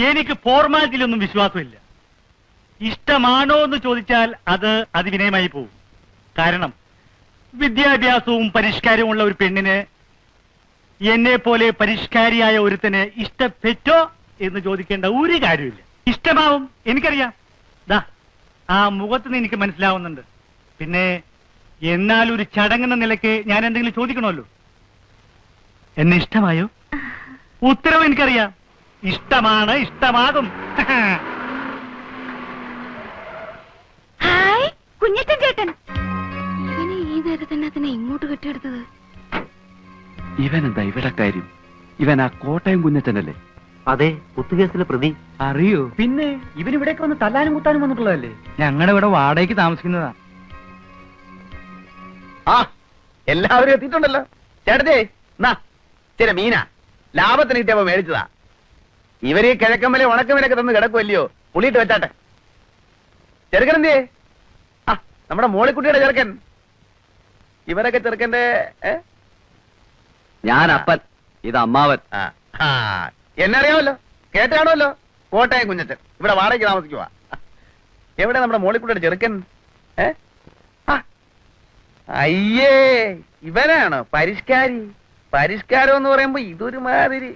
എനിക്ക് ഫോർമാലിറ്റിയിലൊന്നും വിശ്വാസമില്ല. ഇഷ്ടമാണോ എന്ന് ചോദിച്ചാൽ അത് അതിവിനയമായി പോകും. കാരണം വിദ്യാഭ്യാസവും പരിഷ്കാരവും ഉള്ള ഒരു പെണ്ണിന് എന്നെ പോലെ പരിഷ്കാരിയായ ഒരുത്തന് ഇഷ്ടപ്പെട്ടോ എന്ന് ചോദിക്കേണ്ട ഒരു കാര്യമില്ല. ഇഷ്ടമാവും, എനിക്കറിയാം. ദാ ആ മുഖത്തുനിന്ന് എനിക്ക് മനസ്സിലാവുന്നുണ്ട്. പിന്നെ എന്നാൽ ഒരു ചടങ്ങെന്ന നിലയ്ക്ക് ഞാൻ എന്തെങ്കിലും ചോദിക്കണമല്ലോ. എന്നെ ഇഷ്ടമായോ? ഉത്തരവ് എനിക്കറിയാം. ഇഷ്ടമാണ്, ഇഷ്ടമാകും. ഹായ് കുഞ്ഞേട്ടൻ ചേട്ടൻ. ഇവനെ ഈ നേരത്തെ തന്നെ അതിനെ ഇങ്ങോട്ട് കെട്ടിയെടുത്തത്. ഇവനെന്താ ഇവിടെ കാര്യം? ഇവൻ ആ കോട്ടയം കുഞ്ഞച്ചനല്ലേ? അതെ, കുത്തുകേസിലെ പ്രതി. അറിയോ? പിന്നെ ഇവനിവിടേക്ക് വന്ന് തല്ലാനും കുത്താനും വന്നിട്ടുള്ളതല്ലേ? ഞങ്ങളുടെ ഇവിടെ വാടകയ്ക്ക് താമസിക്കുന്നതാ. ആ എല്ലാവരും എത്തിയിട്ടുണ്ടല്ലോ. ചേട്ടത്തെ ചില മീന ലാഭത്തിന് കിട്ടിയപ്പോ മേടിച്ചതാ. ഇവര് കിഴക്കമ്മലെ ഉണക്കമലൊക്കെ തന്ന് കിടക്കുമല്ലയോ, പുളിയിട്ട് വെച്ചാട്ടെ. ചെറുക്കൻ എന്തേ? ആ നമ്മുടെ മോളിക്കുട്ടിയുടെ ചെറുക്കൻ. ഇവരൊക്കെ ചെറുക്കന്റെ ഞാൻ അപ്പൻ, ഇത് അമ്മാവൻ. എന്നെ അറിയാമല്ലോ, കേട്ടാണല്ലോ. കോട്ടയം കുഞ്ഞച്ചൻ ഇവിടെ വാടകയ്ക്ക് താമസിക്കുവാ. എവിടെ നമ്മുടെ മോളിക്കുട്ടിയുടെ ചെറുക്കൻ? അയ്യേ, ഇവനാണോ പരിഷ്കാരി? പരിഷ്കാരം എന്ന് പറയുമ്പോ ഇതൊരു മാതിരി.